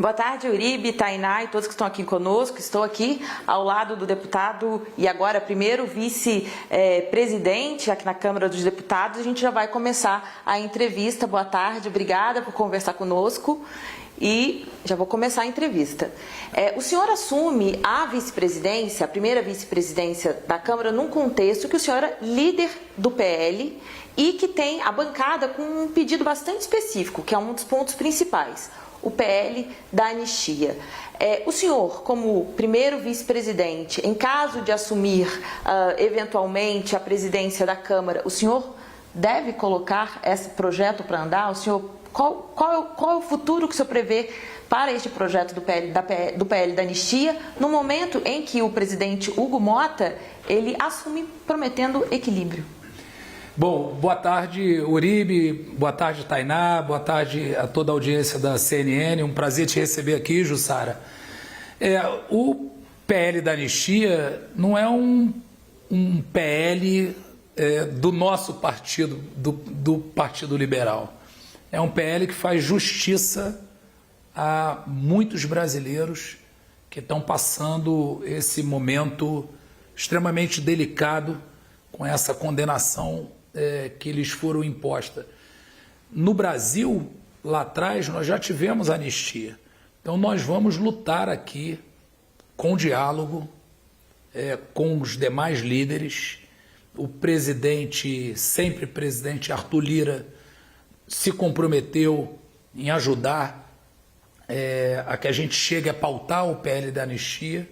Boa tarde, Uribe, Tainá e todos que estão aqui conosco. Estou aqui ao lado do deputado e agora primeiro vice-presidente aqui na Câmara dos Deputados. A gente já vai começar a entrevista. Boa tarde, obrigada por conversar conosco. E já vou começar a entrevista. O senhor assume a vice-presidência, a primeira vice-presidência da Câmara, num contexto que o senhor é líder do PL e que tem a bancada com um pedido bastante específico, que é um dos pontos principais, o PL da anistia. O senhor, como primeiro vice-presidente, em caso de assumir eventualmente a presidência da Câmara, o senhor deve colocar esse projeto para andar? O senhor, qual é o futuro que o senhor prevê para este projeto do PL da anistia, no momento em que o presidente Hugo Motta ele assume prometendo equilíbrio? Bom, boa tarde, Uribe, boa tarde, Tainá, boa tarde a toda a audiência da CNN, um prazer te receber aqui, Jussara. O PL da anistia não é um PL do nosso partido, do Partido Liberal. É um PL que faz justiça a muitos brasileiros que estão passando esse momento extremamente delicado com essa condenação que lhes foram imposta. No Brasil, lá atrás, nós já tivemos anistia. Então, nós vamos lutar aqui com diálogo, com os demais líderes. O presidente, sempre presidente Arthur Lira, se comprometeu em ajudar a que a gente chegue a pautar o PL da anistia.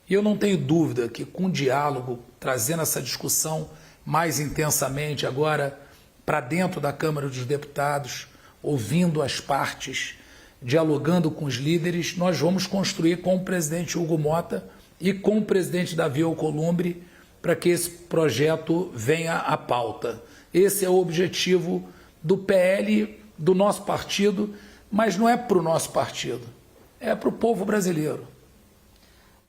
E eu não tenho dúvida que com diálogo, trazendo essa discussão mais intensamente agora para dentro da Câmara dos Deputados, ouvindo as partes, dialogando com os líderes, nós vamos construir com o presidente Hugo Motta e com o presidente Davi Alcolumbre para que esse projeto venha à pauta. Esse é o objetivo do PL, do nosso partido, mas não é para o nosso partido, é para o povo brasileiro.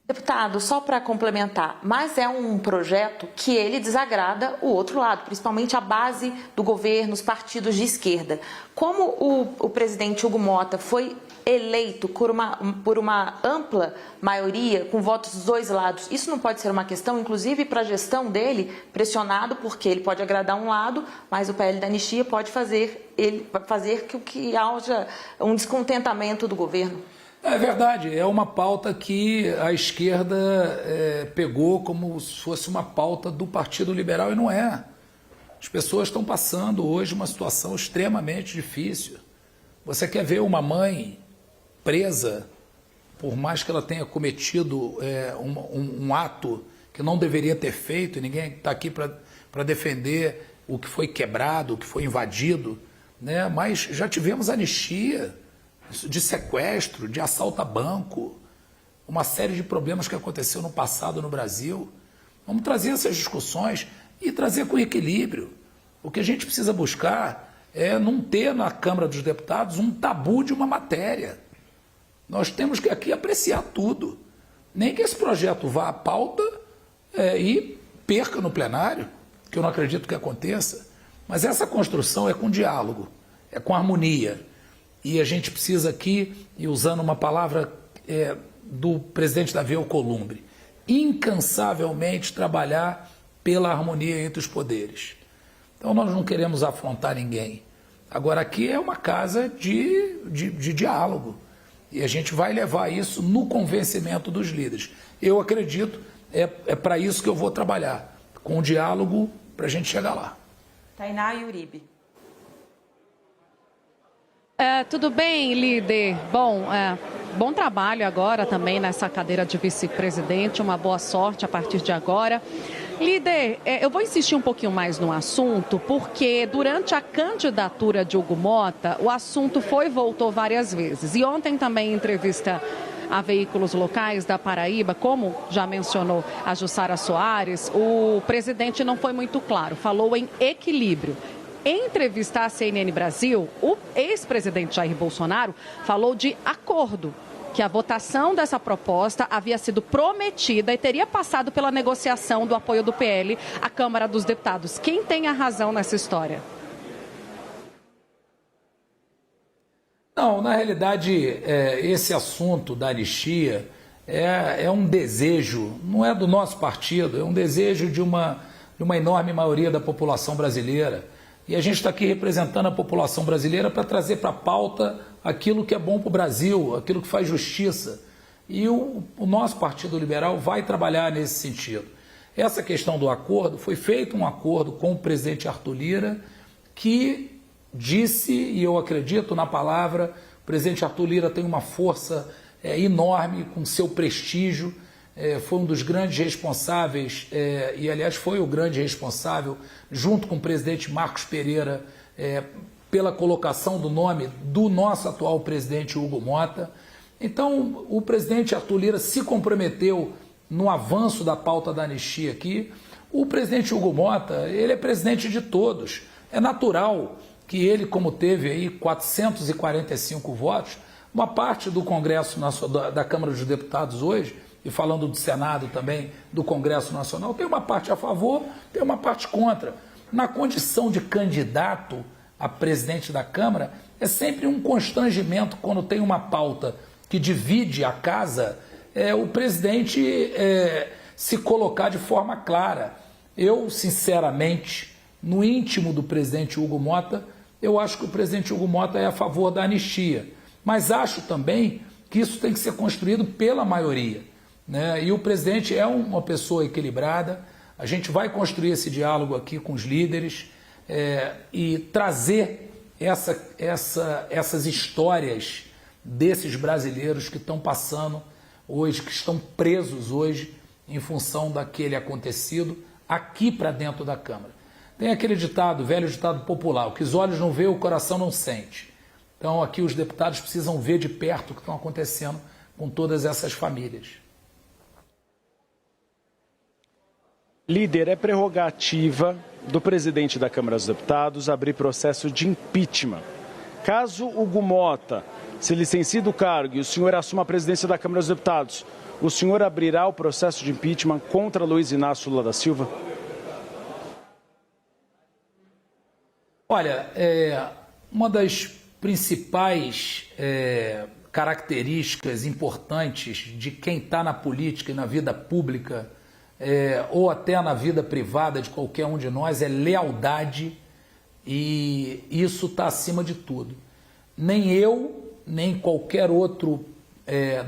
Deputado, só para complementar, mas é um projeto que ele desagrada o outro lado, principalmente a base do governo, os partidos de esquerda. Como o presidente Hugo Motta foi eleito por uma ampla maioria, com votos dos dois lados, isso não pode ser uma questão, inclusive para a gestão dele, pressionado, porque ele pode agradar um lado, mas o PL da anistia pode fazer que haja um descontentamento do governo? É verdade, é uma pauta que a esquerda pegou como se fosse uma pauta do Partido Liberal e não é. As pessoas estão passando hoje uma situação extremamente difícil. Você quer ver uma mãe presa, por mais que ela tenha cometido um ato que não deveria ter feito, e ninguém está aqui para defender o que foi quebrado, o que foi invadido, né? Mas já tivemos anistia de sequestro, de assalto a banco, uma série de problemas que aconteceu no passado no Brasil. Vamos trazer essas discussões e trazer com equilíbrio. O que a gente precisa buscar é não ter na Câmara dos Deputados um tabu de uma matéria. Nós temos que aqui apreciar tudo. Nem que esse projeto vá à pauta e perca no plenário, que eu não acredito que aconteça, mas essa construção é com diálogo, é com harmonia. E a gente precisa aqui, e usando uma palavra do presidente Davi Alcolumbre, incansavelmente trabalhar pela harmonia entre os poderes. Então nós não queremos afrontar ninguém. Agora aqui é uma casa de diálogo. E a gente vai levar isso no convencimento dos líderes. Eu acredito, é para isso que eu vou trabalhar, com o diálogo para a gente chegar lá. Tainá e Uribe. Tudo bem, líder? Bom trabalho agora também nessa cadeira de vice-presidente, uma boa sorte a partir de agora. Líder, eu vou insistir um pouquinho mais no assunto, porque durante a candidatura de Hugo Motta, o assunto foi e voltou várias vezes. E ontem também em entrevista a veículos locais da Paraíba, como já mencionou a Jussara Soares, o presidente não foi muito claro, falou em equilíbrio. Em entrevista à CNN Brasil, o ex-presidente Jair Bolsonaro falou de acordo, que a votação dessa proposta havia sido prometida e teria passado pela negociação do apoio do PL à Câmara dos Deputados. Quem tem a razão nessa história? Não, na realidade, esse assunto da anistia é um desejo, não é do nosso partido, é um desejo de uma enorme maioria da população brasileira. E a gente está aqui representando a população brasileira para trazer para a pauta aquilo que é bom para o Brasil, aquilo que faz justiça. E o nosso Partido Liberal vai trabalhar nesse sentido. Essa questão do acordo, foi feito um acordo com o presidente Arthur Lira, que disse, e eu acredito na palavra, o presidente Arthur Lira tem uma força enorme, com seu prestígio, foi um dos grandes responsáveis, e aliás foi o grande responsável, junto com o presidente Marcos Pereira, pela colocação do nome do nosso atual presidente Hugo Motta. Então, o presidente Arthur Lira se comprometeu no avanço da pauta da anistia aqui. O presidente Hugo Motta, ele é presidente de todos. É natural que ele, como teve aí 445 votos, uma parte do Congresso da Câmara dos Deputados hoje, e falando do Senado também, do Congresso Nacional, tem uma parte a favor, tem uma parte contra. Na condição de candidato a presidente da Câmara, é sempre um constrangimento quando tem uma pauta que divide a casa, o presidente se colocar de forma clara. Eu, sinceramente, no íntimo do presidente Hugo Motta, eu acho que o presidente Hugo Motta é a favor da anistia. Mas acho também que isso tem que ser construído pela maioria, né? E o presidente é uma pessoa equilibrada. A gente vai construir esse diálogo aqui com os líderes e trazer essas histórias desses brasileiros que estão passando hoje, que estão presos hoje em função daquele acontecido aqui para dentro da Câmara. Tem aquele ditado, velho ditado popular, o que os olhos não vê, o coração não sente. Então aqui os deputados precisam ver de perto o que está acontecendo com todas essas famílias. Líder, é prerrogativa do presidente da Câmara dos Deputados abrir processo de impeachment. Caso Hugo Motta se licencie do cargo e o senhor assuma a presidência da Câmara dos Deputados, o senhor abrirá o processo de impeachment contra Luiz Inácio Lula da Silva? Olha, uma das principais características importantes de quem está na política e na vida pública, ou até na vida privada de qualquer um de nós, é lealdade, e isso está acima de tudo. Nem eu, nem qualquer outro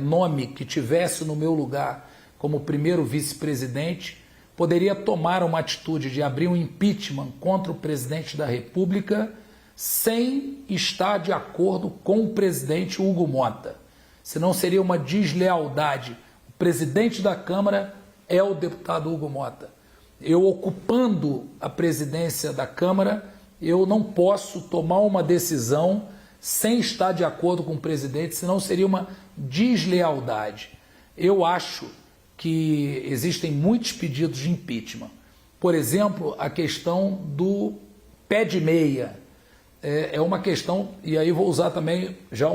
nome que tivesse no meu lugar como primeiro vice-presidente poderia tomar uma atitude de abrir um impeachment contra o presidente da República sem estar de acordo com o presidente Hugo Motta. Senão seria uma deslealdade. O presidente da Câmara é o deputado Hugo Motta. Eu, ocupando a presidência da Câmara, eu não posso tomar uma decisão sem estar de acordo com o presidente, senão seria uma deslealdade. Eu acho que existem muitos pedidos de impeachment. Por exemplo, a questão do pé de meia. É uma questão, e aí vou usar também já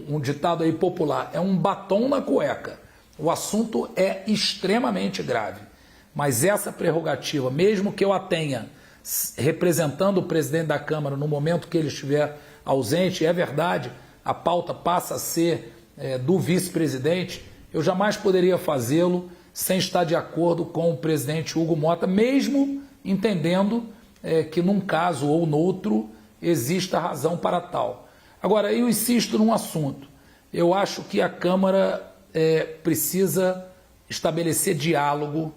um ditado aí popular, é um batom na cueca. O assunto é extremamente grave, mas essa prerrogativa, mesmo que eu a tenha representando o presidente da Câmara no momento que ele estiver ausente, é verdade, a pauta passa a ser do vice-presidente, eu jamais poderia fazê-lo sem estar de acordo com o presidente Hugo Motta, mesmo entendendo que num caso ou no outro exista razão para tal. Agora, eu insisto num assunto. Eu acho que a Câmara precisa estabelecer diálogo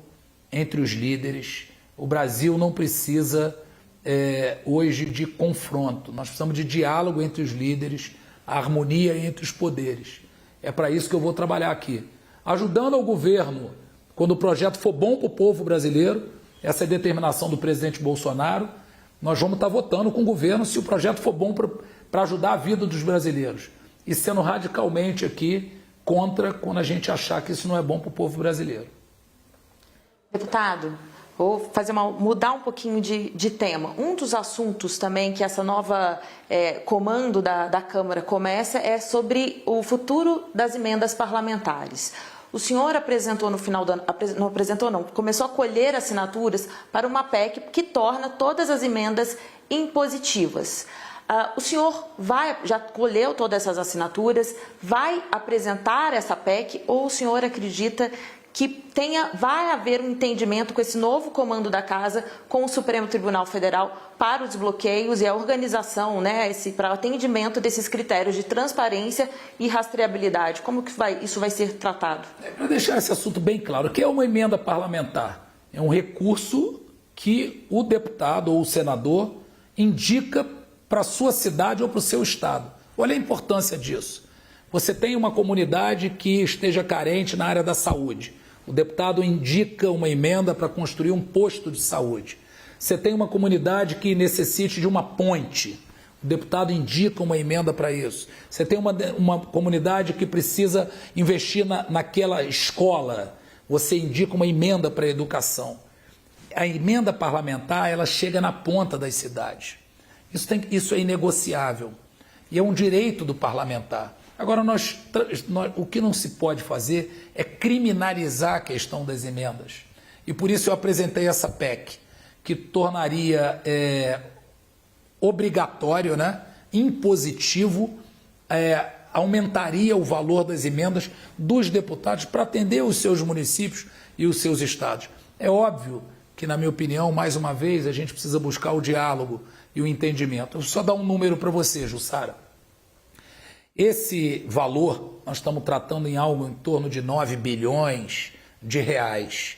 entre os líderes. O Brasil não precisa hoje de confronto. Nós precisamos de diálogo entre os líderes, a harmonia entre os poderes. É para isso que eu vou trabalhar aqui. Ajudando ao governo, quando o projeto for bom para o povo brasileiro, essa é a determinação do presidente Bolsonaro, nós vamos estar votando com o governo se o projeto for bom para ajudar a vida dos brasileiros. E sendo radicalmente aqui contra quando a gente achar que isso não é bom para o povo brasileiro. Deputado, vou mudar um pouquinho de tema. Um dos assuntos também que essa nova comando da Câmara começa é sobre o futuro das emendas parlamentares. O senhor apresentou no final do ano, começou a colher assinaturas para uma PEC que torna todas as emendas impositivas. O senhor já colheu todas essas assinaturas, vai apresentar essa PEC ou o senhor acredita que vai haver um entendimento com esse novo comando da Casa, com o Supremo Tribunal Federal para os desbloqueios e a organização, né, para o atendimento desses critérios de transparência e rastreabilidade? Como que isso vai ser tratado? Para deixar esse assunto bem claro, o que é uma emenda parlamentar? É um recurso que o deputado ou o senador indica para a sua cidade ou para o seu estado. Olha a importância disso. Você tem uma comunidade que esteja carente na área da saúde. O deputado indica uma emenda para construir um posto de saúde. Você tem uma comunidade que necessite de uma ponte. O deputado indica uma emenda para isso. Você tem uma comunidade que precisa investir naquela escola. Você indica uma emenda para a educação. A emenda parlamentar, ela chega na ponta das cidades. Isso é inegociável. E é um direito do parlamentar. Agora, o que não se pode fazer é criminalizar a questão das emendas. E por isso eu apresentei essa PEC, que tornaria obrigatório, né, impositivo, aumentaria o valor das emendas dos deputados para atender os seus municípios e os seus estados. É óbvio que, na minha opinião, mais uma vez, a gente precisa buscar o diálogo e o entendimento. Eu vou só dar um número para você, Jussara. Esse valor, nós estamos tratando em algo em torno de 9 bilhões de reais.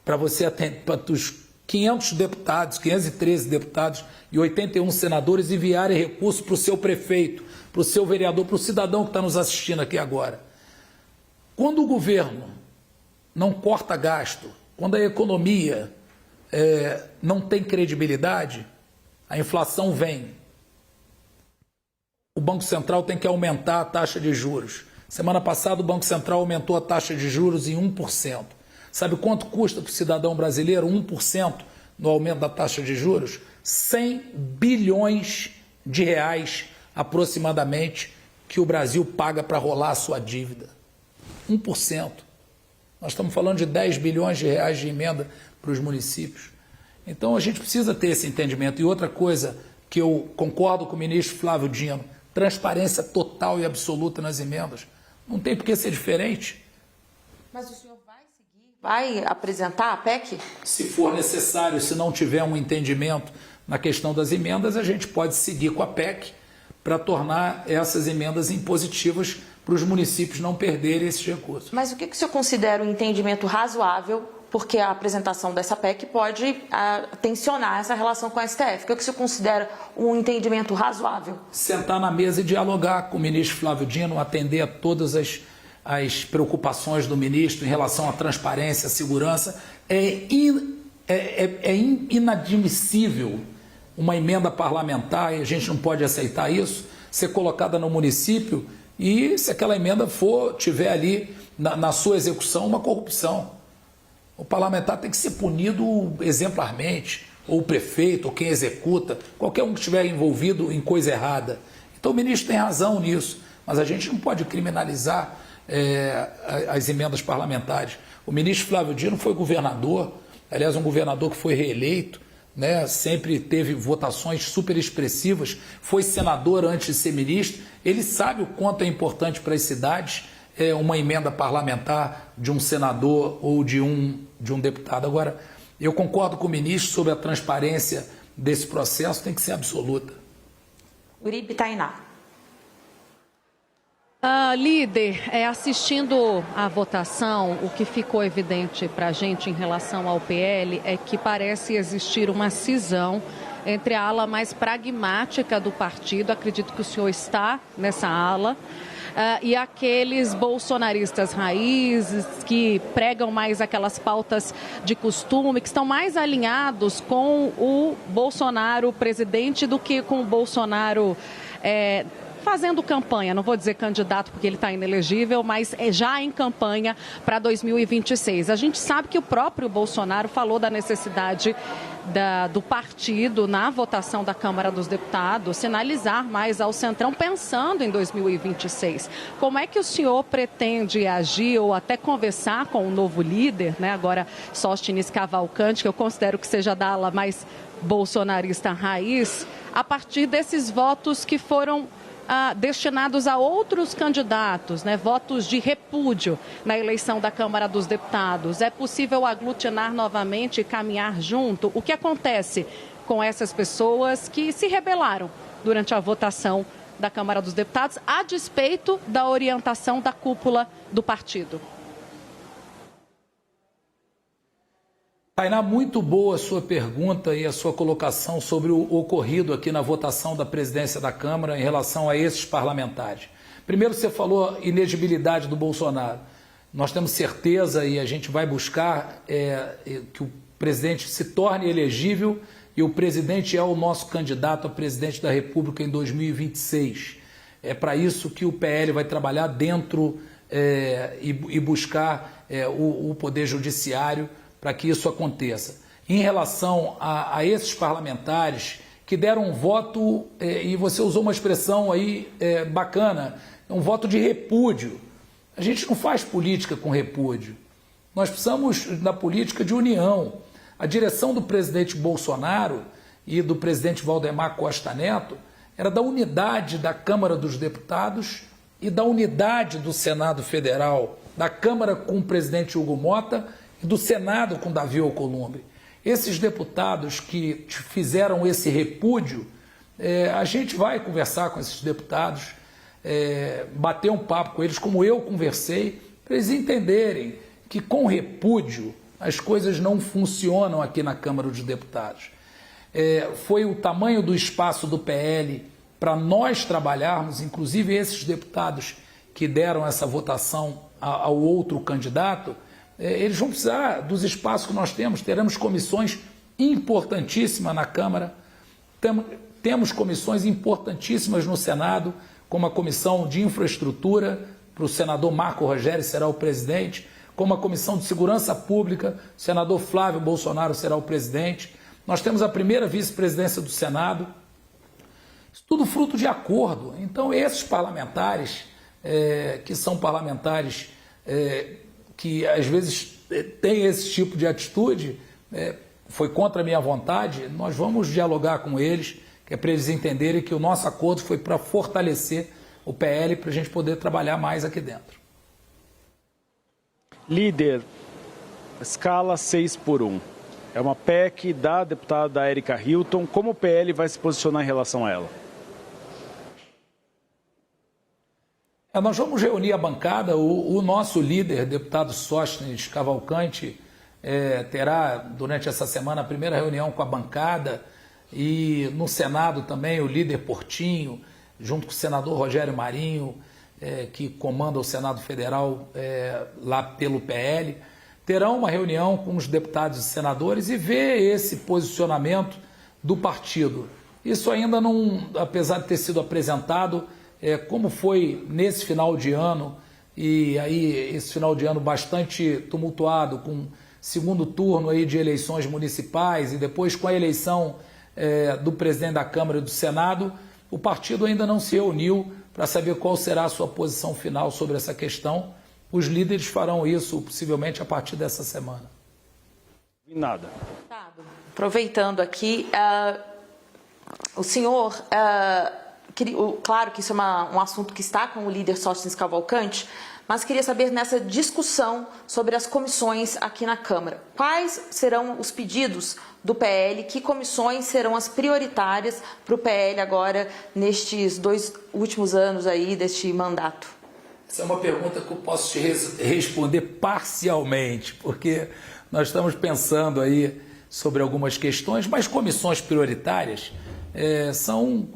Para você atender, para os 500 deputados, 513 deputados e 81 senadores enviarem recurso para o seu prefeito, para o seu vereador, para o cidadão que está nos assistindo aqui agora. Quando o governo não corta gasto, quando a economia não tem credibilidade, a inflação vem. O Banco Central tem que aumentar a taxa de juros. Semana passada o Banco Central aumentou a taxa de juros em 1%. Sabe quanto custa para o cidadão brasileiro 1% no aumento da taxa de juros? 100 bilhões de reais aproximadamente que o Brasil paga para rolar a sua dívida. 1%. Nós estamos falando de 10 bilhões de reais de emenda para os municípios. Então a gente precisa ter esse entendimento. E outra coisa que eu concordo com o ministro Flávio Dino, transparência total e absoluta nas emendas. Não tem por que ser diferente. Mas o senhor vai apresentar a PEC? Se for necessário, se não tiver um entendimento na questão das emendas, a gente pode seguir com a PEC para tornar essas emendas impositivas para os municípios não perderem esses recursos. Mas o que o senhor considera um entendimento razoável? Porque a apresentação dessa PEC pode tensionar essa relação com a STF. O que o senhor considera um entendimento razoável? Sentar na mesa e dialogar com o ministro Flávio Dino, atender a todas as preocupações do ministro em relação à transparência, à segurança. É inadmissível uma emenda parlamentar, e a gente não pode aceitar isso, ser colocada no município e, se aquela emenda tiver ali na sua execução uma corrupção. O parlamentar tem que ser punido exemplarmente, ou o prefeito, ou quem executa, qualquer um que estiver envolvido em coisa errada. Então o ministro tem razão nisso, mas a gente não pode criminalizar as emendas parlamentares. O ministro Flávio Dino foi governador, aliás, um governador que foi reeleito, né, sempre teve votações super expressivas, foi senador antes de ser ministro, ele sabe o quanto é importante para as cidades uma emenda parlamentar de um senador ou de um deputado. Agora, eu concordo com o ministro sobre a transparência desse processo, tem que ser absoluta. Uribe Tainá. Líder, assistindo à votação, o que ficou evidente para a gente em relação ao PL é que parece existir uma cisão entre a ala mais pragmática do partido, acredito que o senhor está nessa ala, e aqueles bolsonaristas raízes que pregam mais aquelas pautas de costume, que estão mais alinhados com o Bolsonaro presidente do que com o Bolsonaro fazendo campanha, não vou dizer candidato porque ele está inelegível, mas já em campanha para 2026. A gente sabe que o próprio Bolsonaro falou da necessidade do partido na votação da Câmara dos Deputados sinalizar mais ao Centrão pensando em 2026. Como é que o senhor pretende agir ou até conversar com o novo líder, né? Agora Sóstenes Cavalcante, que eu considero que seja da ala mais bolsonarista raiz, a partir desses votos que foram destinados a outros candidatos, né, votos de repúdio na eleição da Câmara dos Deputados. É possível aglutinar novamente e caminhar junto? O que acontece com essas pessoas que se rebelaram durante a votação da Câmara dos Deputados, a despeito da orientação da cúpula do partido? Tainá, muito boa a sua pergunta e a sua colocação sobre o ocorrido aqui na votação da presidência da Câmara em relação a esses parlamentares. Primeiro, você falou inegibilidade do Bolsonaro. Nós temos certeza e a gente vai buscar que o presidente se torne elegível e o presidente é o nosso candidato a presidente da República em 2026. É para isso que o PL vai trabalhar dentro e buscar o Poder Judiciário para que isso aconteça. Em relação a esses parlamentares que deram um voto, e você usou uma expressão aí bacana, um voto de repúdio. A gente não faz política com repúdio. Nós precisamos, na política, de união. A direção do presidente Bolsonaro e do presidente Valdemar Costa Neto era da unidade da Câmara dos Deputados e da unidade do Senado Federal, da Câmara com o presidente Hugo Mota e do Senado com Davi Alcolumbre. Esses deputados que fizeram esse repúdio, a gente vai conversar com esses deputados, bater um papo com eles, como eu conversei, para eles entenderem que com repúdio as coisas não funcionam aqui na Câmara dos Deputados. Foi o tamanho do espaço do PL para nós trabalharmos, inclusive esses deputados que deram essa votação ao outro candidato, eles vão precisar dos espaços que nós temos. Teremos comissões importantíssimas na Câmara, temos comissões importantíssimas no Senado, como a Comissão de Infraestrutura, para o senador Marco Rogério será o presidente, como a Comissão de Segurança Pública, o senador Flávio Bolsonaro será o presidente. Nós temos a primeira vice-presidência do Senado. Isso tudo fruto de acordo. Então, esses parlamentares, que são parlamentares que às vezes têm esse tipo de atitude, foi contra a minha vontade, nós vamos dialogar com eles, que é para eles entenderem que o nosso acordo foi para fortalecer o PL, para a gente poder trabalhar mais aqui dentro. Líder, escala 6x1. É uma PEC da deputada Erika Hilton. Como o PL vai se posicionar em relação a ela? Nós vamos reunir a bancada. O nosso líder, deputado Sóstenes Cavalcante, terá durante essa semana a primeira reunião com a bancada, e no Senado também o líder Portinho, junto com o senador Rogério Marinho, que comanda o Senado Federal lá pelo PL, terão uma reunião com os deputados e senadores e ver esse posicionamento do partido. Isso ainda não, apesar de ter sido apresentado, como foi nesse final de ano, e aí esse final de ano bastante tumultuado, com segundo turno aí de eleições municipais e depois com a eleição do presidente da Câmara e do Senado, o partido ainda não se reuniu para saber qual será a sua posição final sobre essa questão. Os líderes farão isso possivelmente a partir dessa semana. Nada. Aproveitando aqui, o senhor... claro que isso é um assunto que está com o líder Sóstenes Cavalcante, mas queria saber, nessa discussão sobre as comissões aqui na Câmara, quais serão os pedidos do PL, que comissões serão as prioritárias para o PL agora, nestes 2 últimos anos aí deste mandato? Essa é uma pergunta que eu posso te responder parcialmente, porque nós estamos pensando aí sobre algumas questões, mas comissões prioritárias são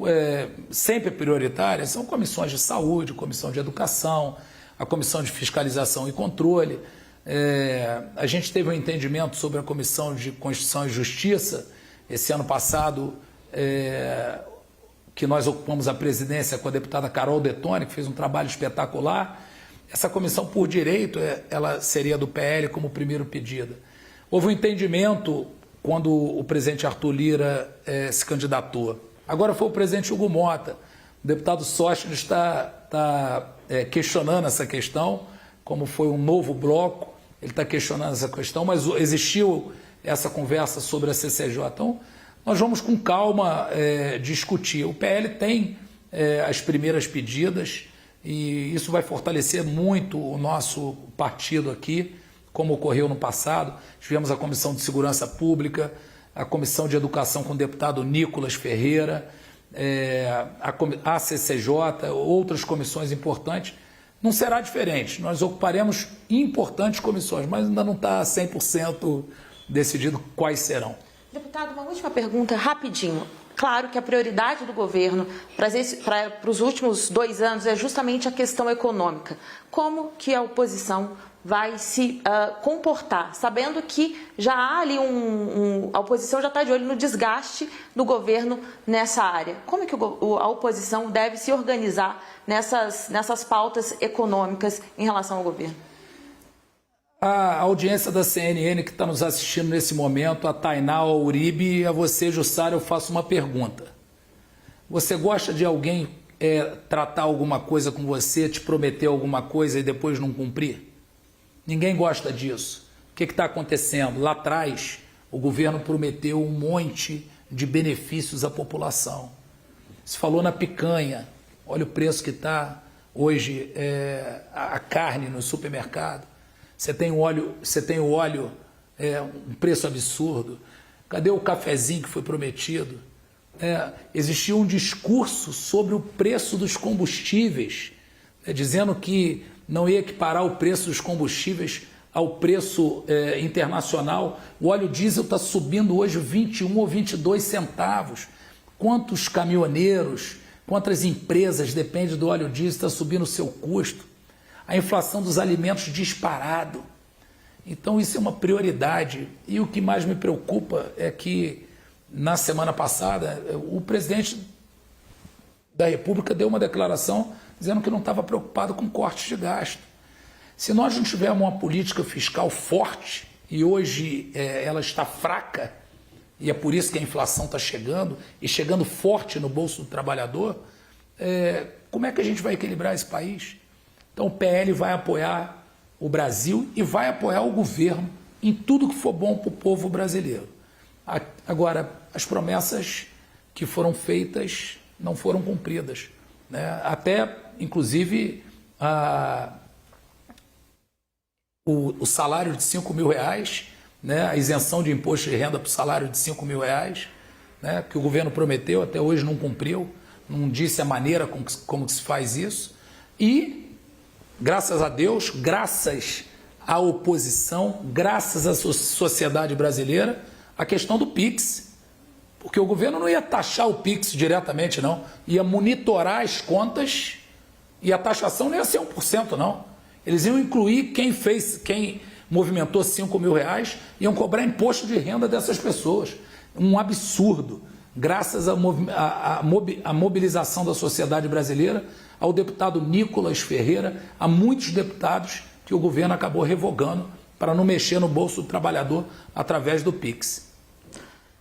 sempre prioritárias, são comissões de saúde, comissão de educação, a comissão de fiscalização e controle. A gente teve um entendimento sobre a comissão de Constituição e Justiça esse ano passado, que nós ocupamos a presidência com a deputada Carol Detone, que fez um trabalho espetacular. Essa comissão, por direito, ela seria do PL como primeiro pedido. Houve um entendimento quando o presidente Arthur Lira se candidatou. Agora foi o presidente Hugo Mota. O deputado Sóstenes está questionando essa questão, como foi um novo bloco, ele está questionando essa questão, mas existiu essa conversa sobre a CCJ. Então, nós vamos com calma discutir. O PL tem as primeiras pedidas e isso vai fortalecer muito o nosso partido aqui, como ocorreu no passado. Tivemos a Comissão de Segurança Pública, a Comissão de Educação com o deputado Nicolas Ferreira, a CCJ, outras comissões importantes. Não será diferente, nós ocuparemos importantes comissões, mas ainda não está 100% decidido quais serão. Deputado, uma última pergunta, rapidinho. Claro que a prioridade do governo para os últimos 2 anos é justamente a questão econômica. Como que a oposição vai se comportar, sabendo que já há ali a oposição já está de olho no desgaste do governo nessa área. Como que a oposição deve se organizar nessas pautas econômicas em relação ao governo? A audiência da CNN que está nos assistindo nesse momento, a Tainá, ao Uribe e a você, Jussara, eu faço uma pergunta. Você gosta de alguém tratar alguma coisa com você, te prometer alguma coisa e depois não cumprir? Ninguém gosta disso. O que está acontecendo? Lá atrás, o governo prometeu um monte de benefícios à população. Se falou na picanha, olha o preço que está hoje a carne no supermercado. Você tem o óleo, um preço absurdo. Cadê o cafezinho que foi prometido? Existia um discurso sobre o preço dos combustíveis, dizendo que não ia equiparar o preço dos combustíveis ao preço internacional. O óleo diesel está subindo hoje 21 ou 22 centavos. Quantos caminhoneiros, quantas empresas dependem do óleo diesel, está subindo o seu custo? A inflação dos alimentos disparado. Então isso é uma prioridade. E o que mais me preocupa é que na semana passada o presidente da República deu uma declaração dizendo que não estava preocupado com cortes de gasto. Se nós não tivermos uma política fiscal forte, e hoje ela está fraca, e é por isso que a inflação está chegando, e chegando forte no bolso do trabalhador, como é que a gente vai equilibrar esse país? Então o PL vai apoiar o Brasil e vai apoiar o governo em tudo que for bom para o povo brasileiro. Agora, as promessas que foram feitas não foram cumpridas, né? Até, inclusive, o salário de R$5.000, né? A isenção de imposto de renda para o salário de R$5.000, né? Que o governo prometeu, até hoje não cumpriu, não disse a maneira como se faz isso. E, graças a Deus, graças à oposição, graças à sociedade brasileira, a questão do PIX. Porque o governo não ia taxar o PIX diretamente, não. Ia monitorar as contas e a taxação não ia ser 1%, não. Eles iam incluir quem movimentou R$5.000, iam cobrar imposto de renda dessas pessoas. Um absurdo. Graças à mobilização da sociedade brasileira, ao deputado Nicolas Ferreira, a muitos deputados que o governo acabou revogando para não mexer no bolso do trabalhador através do PIX.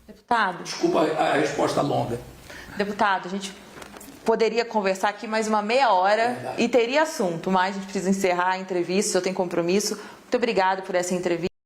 Deputado. Desculpa a resposta longa. Deputado, a gente poderia conversar aqui mais uma meia hora e teria assunto, mas a gente precisa encerrar a entrevista, eu tenho compromisso. Muito obrigado por essa entrevista.